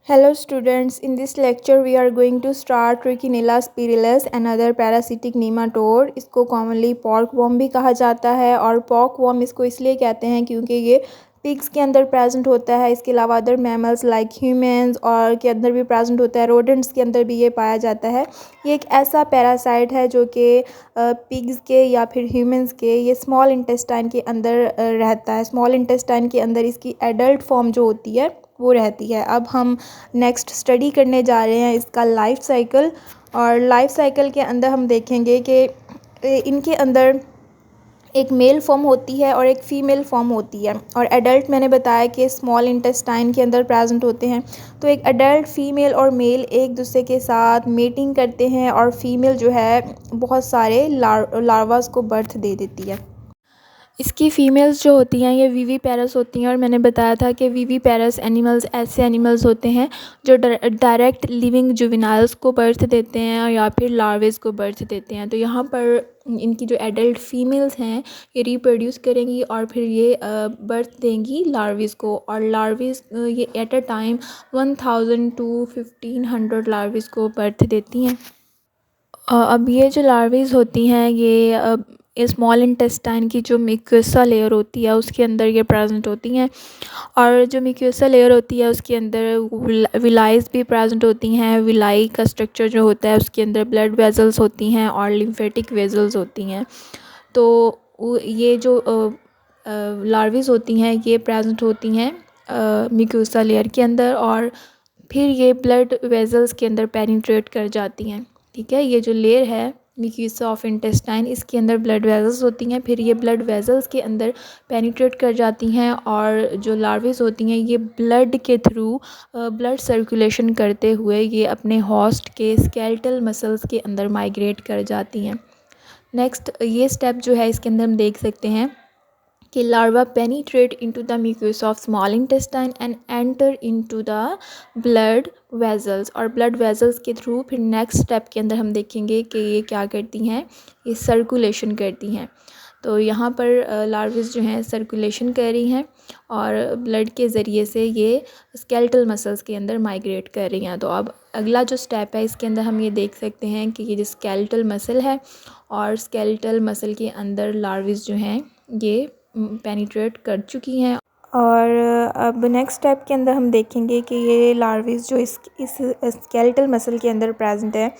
Hello students, in this lecture we are going to start Trichinella spiralis, another parasitic nematode. इसको commonly pork worm भी कहा जाता है और pork worm इसको इसलिए कहते हैं क्योंकि ये पिग्स के अंदर प्रेजेंट होता है। इसके अलावा अदर मैमल्स लाइक ह्यूमंस और के अंदर भी प्रेजेंट होता है, रोडेंट्स के अंदर भी ये पाया जाता है। ये एक ऐसा पैरासाइट है जो कि पिग्स के या फिर ह्यूमंस के ये स्मॉल इंटेस्टाइन के अंदर रहता है। स्मॉल इंटेस्टाइन के अंदर इसकी एडल्ट फॉर्म जो होती है वो रहती है। अब हम नेक्स्ट स्टडी करने जा रहे हैं इसका लाइफ साइकिल, और लाइफ साइकिल के अंदर हम देखेंगे कि इनके अंदर एक मेल फॉर्म होती है और एक फ़ीमेल फॉर्म होती है। और एडल्ट मैंने बताया कि स्मॉल इंटेस्टाइन के अंदर प्रेजेंट होते हैं। तो एक एडल्ट फ़ीमेल और मेल एक दूसरे के साथ मेटिंग करते हैं और फीमेल जो है बहुत सारे लार्वास को बर्थ दे देती है। इसकी फ़ीमेल्स जो होती हैं ये विविपेरस होती हैं, और मैंने बताया था कि विविपेरस एनिमल्स ऐसे एनिमल्स होते हैं जो डायरेक्ट लिविंग जुवेनाइल्स को बर्थ देते हैं या फिर लार्वेज को बर्थ देते हैं। तो यहाँ पर इनकी जो एडल्ट फीमेल्स हैं ये रिप्रोड्यूस करेंगी और फिर ये बर्थ देंगी लार्वेज को, और लार्वेज ये एट अ टाइम 1000 to 1500 लार्वेज को बर्थ देती हैं। अब ये जो लार्वेज होती हैं ये स्मॉल इंटेस्टाइन की जो म्यूकोसा लेयर होती है उसके अंदर ये प्रेजेंट होती हैं, और जो म्यूकोसा लेयर होती है उसके अंदर विलाइज भी प्रेजेंट होती हैं। विलाई का स्ट्रक्चर जो होता है उसके अंदर ब्लड वेजल्स होती हैं और लिम्फेटिक वेजल्स होती हैं। तो ये जो लार्वेज होती हैं ये प्रेजेंट होती हैं म्यूकोसा लेयर के अंदर, और फिर ये ब्लड वेजल्स के अंदर पेनिट्रेट कर जाती हैं। ठीक है, ये जो लेयर है म्यूकोसा ऑफ इंटेस्टाइन इसके अंदर ब्लड वेजल्स होती हैं, फिर ये ब्लड वेजल्स के अंदर पेनिट्रेट कर जाती हैं, और जो लार्वेज होती हैं ये ब्लड के थ्रू ब्लड सर्कुलेशन करते हुए ये अपने होस्ट के स्केलेटल मसल्स के अंदर माइग्रेट कर जाती हैं। नेक्स्ट ये स्टेप जो है इसके अंदर हम देख सकते हैं कि larva penetrate into the mucosa of small intestine and enter into the blood vessels, और ब्लड वेजल्स के थ्रू फिर नेक्स्ट स्टेप के अंदर हम देखेंगे कि ये क्या करती हैं, ये सर्कुलेशन करती हैं। तो यहाँ पर लार्वेज जो हैं सर्कुलेशन कर रही हैं और ब्लड के ज़रिए से ये स्केलेटल मसल्स के अंदर माइग्रेट कर रही हैं। तो अब अगला जो स्टेप है इसके अंदर हम ये देख सकते हैं कि ये जो स्केलेटल मसल है और स्केलेटल मसल के अंदर लार्वेज जो हैं ये पेनिट्रेट कर चुकी हैं। और अब नेक्स्ट स्टेप के अंदर हम देखेंगे कि ये लार्वेज जो इस स्केलेटल मसल के अंदर प्रेजेंट है,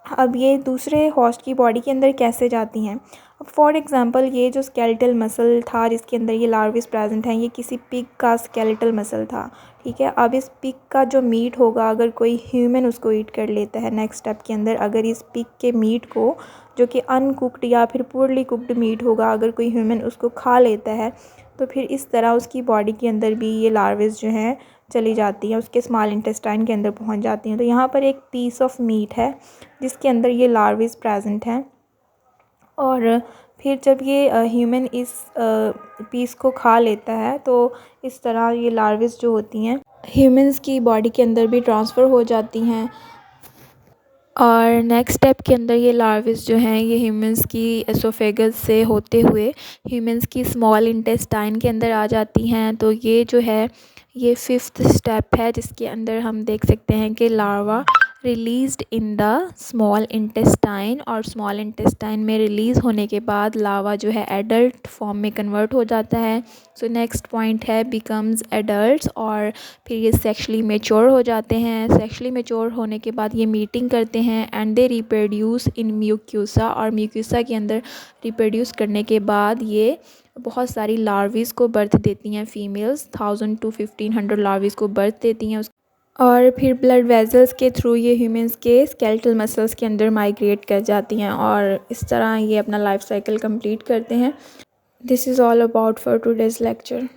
अब ये दूसरे होस्ट की बॉडी के अंदर कैसे जाती हैं। अब फॉर एग्जांपल ये जो स्केलेटल मसल था जिसके अंदर ये लार्वेज प्रेजेंट हैं ये किसी पिग का स्केलेटल मसल था। ठीक है, अब इस पिग का जो मीट होगा अगर कोई ह्यूमन उसको ईट कर लेता है, नेक्स्ट स्टेप के अंदर अगर इस पिग के मीट को जो कि अनकुक्ड या फिर पुअरली कुक्ड मीट होगा अगर कोई ह्यूमन उसको खा लेता है तो फिर इस तरह उसकी बॉडी के अंदर भी ये लार्वेज जो हैं चली जाती हैं, उसके स्मॉल इंटेस्टाइन के अंदर पहुंच जाती हैं। तो यहाँ पर एक पीस ऑफ मीट है जिसके अंदर ये लार्वेज प्रेजेंट हैं, और फिर जब ये ह्यूमन इस पीस को खा लेता है तो इस तरह ये लार्वेज जो होती हैं ह्यूमंस की बॉडी के अंदर भी ट्रांसफ़र हो जाती हैं, और नेक्स्ट स्टेप के अंदर ये लार्वेज जो हैं ये ह्यूमंस की एसोफेगस से होते हुए ह्यूमंस की स्मॉल इंटेस्टाइन के अंदर आ जाती हैं। तो ये जो है ये 5th स्टेप है जिसके अंदर हम देख सकते हैं कि larva released in the small intestine, और स्मॉल इंटेस्टाइन में रिलीज़ होने के बाद लार्वा जो है एडल्ट फॉर्म में कन्वर्ट हो जाता है। सो नेक्स्ट पॉइंट है बिकम्स एडल्ट्स, और फिर ये सेक्शुअली मैच्योर हो जाते हैं। सेक्शुअली मैच्योर होने के बाद ये मीटिंग करते हैं and they reproduce in mucosa, और म्यूकोसा के अंदर रिप्रोड्यूस करने के बाद ये बहुत सारी लार्वीज़ को बर्थ देती हैं। फीमेल्स 1000 to 1500 लार्वीज़ को बर्थ देती हैं, और फिर ब्लड वेजल्स के थ्रू ये ह्यूमंस के स्केलेटल मसल्स के अंदर माइग्रेट कर जाती हैं, और इस तरह ये अपना लाइफ साइकिल कंप्लीट करते हैं। This is all about for today's lecture.